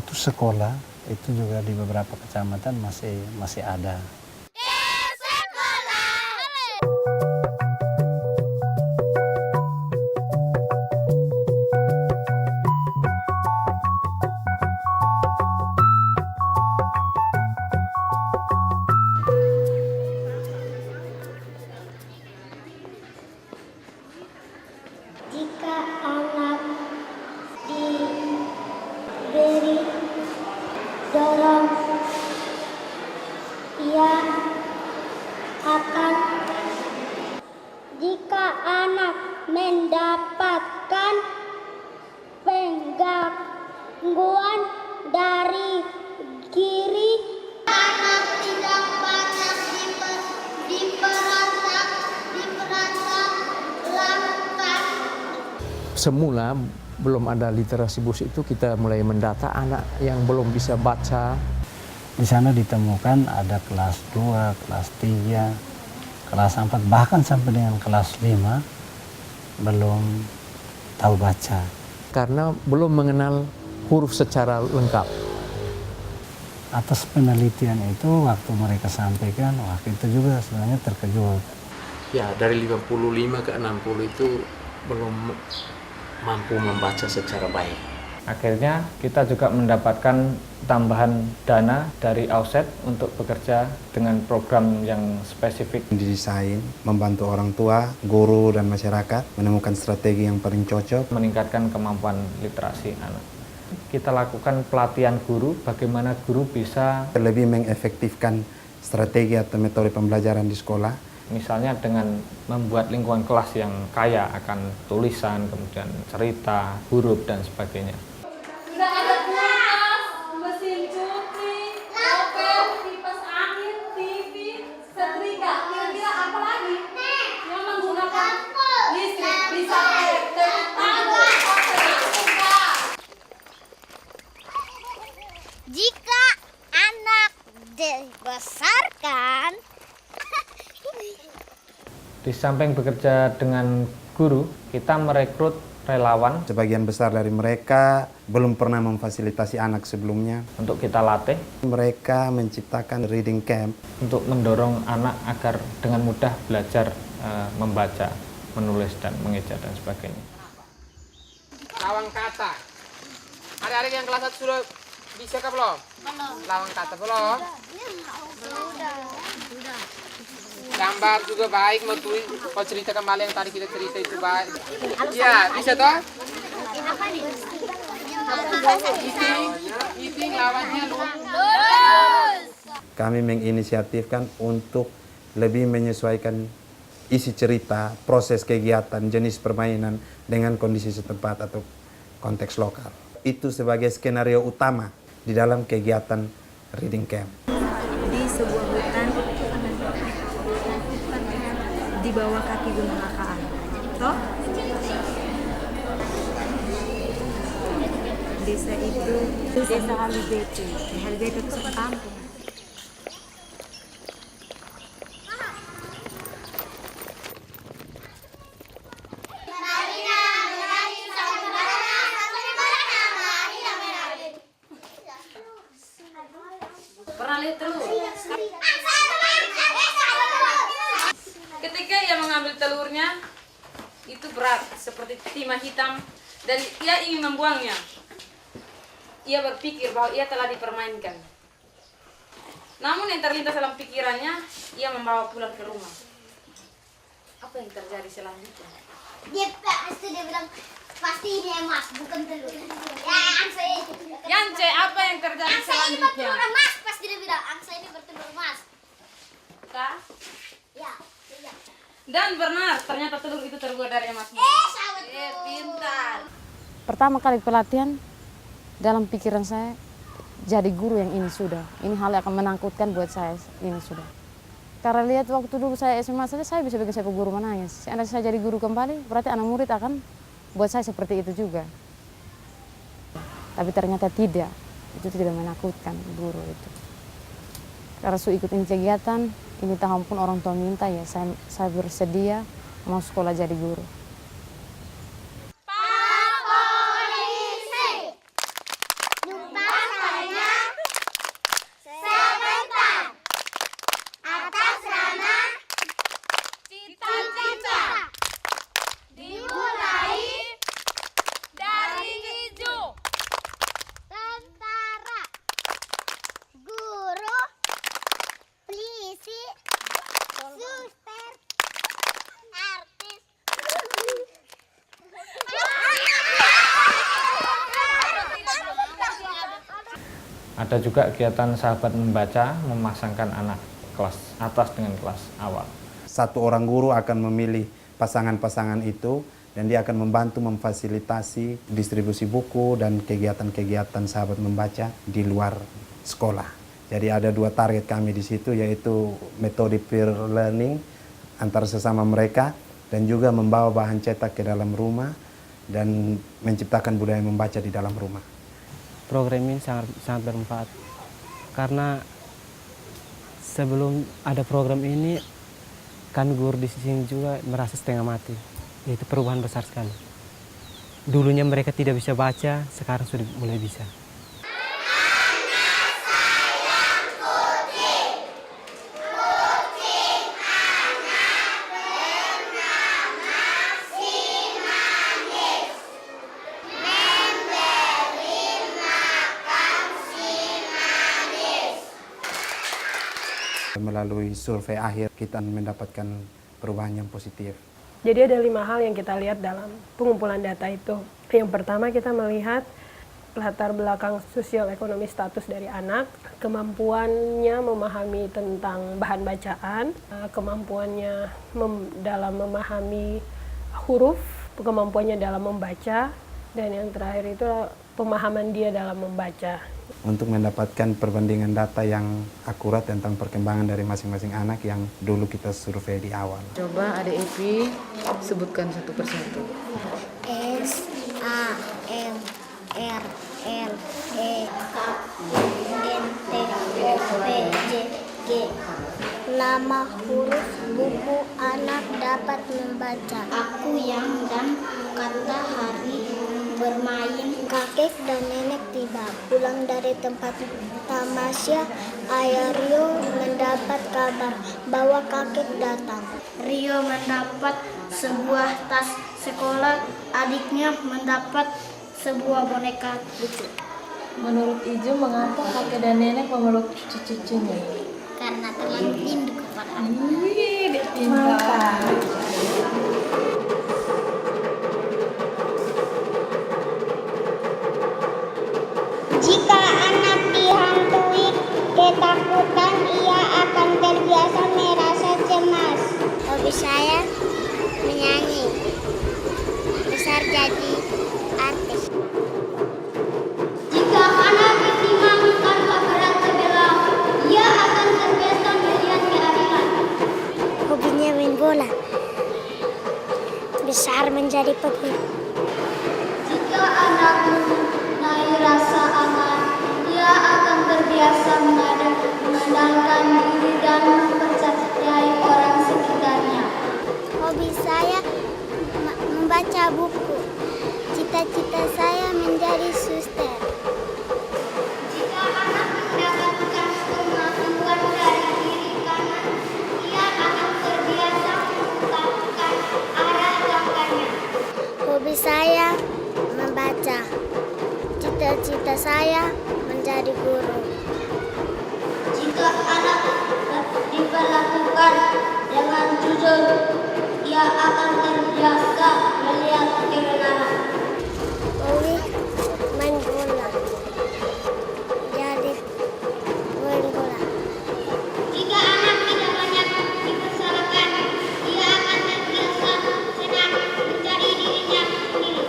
status sekolah itu juga di beberapa kecamatan masih ada. Jika anak diberi dorong, ia akan. Jika anak mendapatkan penggangguan dari kiri, anak tidak banyak diperantaukan. Semula belum ada literasi bus itu kita mulai mendata anak yang belum bisa baca. Di sana ditemukan ada kelas 2, kelas 3, kelas 4, bahkan sampai dengan kelas 5 belum tahu baca. Karena belum mengenal huruf secara lengkap. Atas penelitian itu waktu mereka sampaikan, waktu itu juga sebenarnya terkejut. Ya, dari 55 ke 60 itu belum mampu membaca secara baik. Akhirnya kita juga mendapatkan tambahan dana dari Auset untuk bekerja dengan program yang spesifik. Didesain membantu orang tua, guru, dan masyarakat menemukan strategi yang paling cocok. Meningkatkan kemampuan literasi anak. Kita lakukan pelatihan guru, bagaimana guru bisa Lebih mengefektifkan strategi atau metode pembelajaran di sekolah. misalnya dengan membuat lingkungan kelas yang kaya akan tulisan, kemudian cerita, huruf, dan sebagainya. Sudah ada kulkas, mesin cuci, novel, kipas angin, TV, setrika. Kira-kira apa lagi yang menggunakan listrik? Bisa tepuk tangan, Jika anak dibesarkan, Di samping bekerja dengan guru, kita merekrut relawan Sebagian besar dari mereka belum pernah memfasilitasi anak sebelumnya. untuk kita latih, Mereka menciptakan reading camp. untuk mendorong anak agar dengan mudah belajar membaca, menulis, dan mengeja, dan sebagainya. Lawang kata. Adik-adik yang kelas 1 sudah bisa kah belum? Lawang kata belum? Gambar juga baik, mau tulis, mau cerita kembali yang tadi kita cerita itu baik. Iya, bisa toh? Eating lawannya lulus. Kami menginisiatifkan untuk lebih menyesuaikan isi cerita, proses kegiatan, jenis permainan dengan kondisi setempat atau konteks lokal. Itu sebagai skenario utama di dalam kegiatan reading camp. Di sebuah hutan di bawah kaki Gunung Akaan. Toh? Desa itu Desa Halibete. Halibete itu sekampung. Pernah lihat telur? Ketika ia mengambil telurnya, itu berat seperti timah hitam dan ia ingin membuangnya. Ia berpikir bahwa ia telah dipermainkan. Namun yang terlintas dalam pikirannya, ia membawa pulang ke rumah. Apa yang terjadi selanjutnya? dia bilang pasti ini emas, bukan telur. Ya, angsa itu. Yance, apa yang terjadi Angsa ini selanjutnya? bertelur emas, pasti dia bilang angsa ini bertelur emas. Kak? Ya, iya. Dan benar, ternyata telur itu terbuat dari emas. Sahabat. Pintar. Pertama kali pelatihan, dalam pikiran saya, jadi guru yang ini sudah. Ini hal yang akan menakutkan buat saya, ini sudah. Karena lihat waktu dulu saya SMA saja, saya bisa bikin saya guru menangis. Seandainya saya jadi guru kembali, berarti anak murid akan buat saya seperti itu juga. Tapi ternyata tidak, itu tidak menakutkan guru itu. Karena saya ikut ini kegiatan, ini tahun pun orang tua minta ya, saya bersedia mau sekolah jadi guru. Pak Polisi, jumpa Ada juga kegiatan sahabat membaca, memasangkan anak kelas atas dengan kelas awal. Satu orang guru akan memilih pasangan-pasangan itu dan dia akan membantu memfasilitasi distribusi buku dan kegiatan-kegiatan sahabat membaca di luar sekolah. Jadi ada 2 target kami di situ, yaitu metode peer learning antar sesama mereka dan juga membawa bahan cetak ke dalam rumah dan menciptakan budaya membaca di dalam rumah. Program ini sangat bermanfaat karena sebelum ada program ini kami guru di sini juga merasa setengah mati. Itu perubahan besar sekali. Dulunya mereka tidak bisa baca, sekarang sudah mulai bisa. Melalui survei akhir kita mendapatkan perubahan yang positif. Jadi ada 5 hal yang kita lihat dalam pengumpulan data itu. Yang pertama kita melihat latar belakang sosial ekonomi status dari anak, kemampuannya memahami tentang bahan bacaan, kemampuannya dalam memahami huruf, kemampuannya dalam membaca, dan yang terakhir itu pemahaman dia dalam membaca. Untuk mendapatkan perbandingan data yang akurat tentang perkembangan dari masing-masing anak yang dulu kita survei di awal. Coba Adik Evi sebutkan satu persatu. S, A, M, R, L, E, K, N, T, O, P, J, G. Nama huruf buku anak dapat membaca. Aku yang dan kata hari bermain. Kakek dan nenek tiba pulang dari tempat tamasya. Ayah Rio mendapat kabar bahwa kakek datang. Rio mendapat sebuah tas sekolah, adiknya mendapat sebuah boneka lucu. Menurut Ijo, mengapa kakek dan nenek memeluk cucu-cucunya? Karena terlalu rindu kepada Jika anak dihantui ketakutan, ia akan terbiasa merasa cemas. Hobi saya menyanyi, besar jadi artis. Jika anak ditimbang tanpa berat sebelah, ia akan terbiasa melihat keadilan. Hobinya main bola, besar menjadi peguru. Jika anak mempunyai rasa aman, ia akan terbiasa mengandalkan diri dan mempercayai orang sekitarnya. Hobi saya membaca buku. Cita-cita saya menjadi suster. Jika anak mendapatkan kemampuan dari kiri kanan, ia akan terbiasa mengungkapkan arah langkahnya. Hobi saya membaca. Cita-cita saya menjadi guru. Jika anak diperlakukan dengan jujur, ia akan terbiasa melihat kebenaran. Hobi main bola. Jadi main bola. Jika anak tidak banyak dipersalahkan, ia akan terbiasa senang menjadi dirinya sendiri.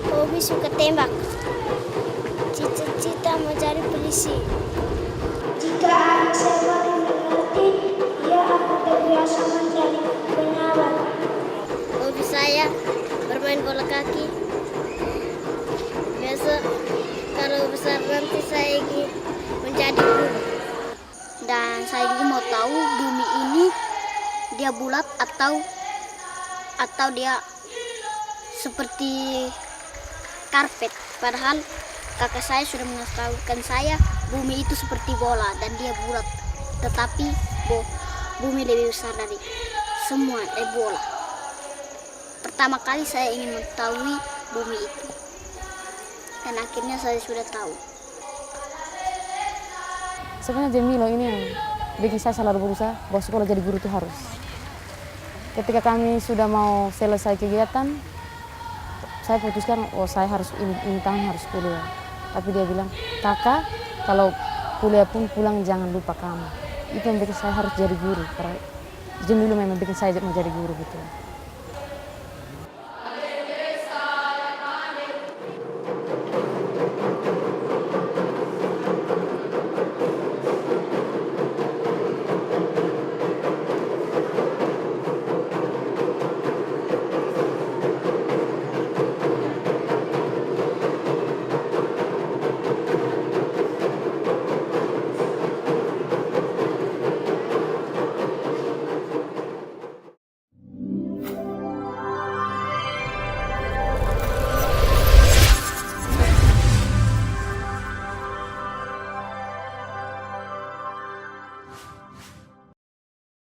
Hobi suka tembak. Cita-cita menjadi polisi. Jika anak semakin mengerti, ia akan terbiasa menjadi penyabar. Hobi saya bermain bola kaki. Biasa kalau besar nanti saya ingin menjadi guru. Dan saya juga mau tahu bumi ini dia bulat atau dia seperti karpet. Padahal kakak saya sudah mengetahukan saya bumi itu seperti bola dan dia bulat. Tetapi bumi lebih besar dari semua dari bola. Pertama kali saya ingin mengetahui bumi itu. Dan akhirnya saya sudah tahu. Sebenarnya Jamilo ini yang bikin saya selalu berusaha bahwa sekolah jadi guru itu harus. Ketika kami sudah mau selesai kegiatan, saya putuskan, saya harus ini tahun harus kuliah. Tapi dia bilang, kakak, kalau kuliah pun pulang jangan lupa kamu. Itu yang bikin saya harus jadi guru, karena izin dulu memang bikin saya mau jadi guru gitu.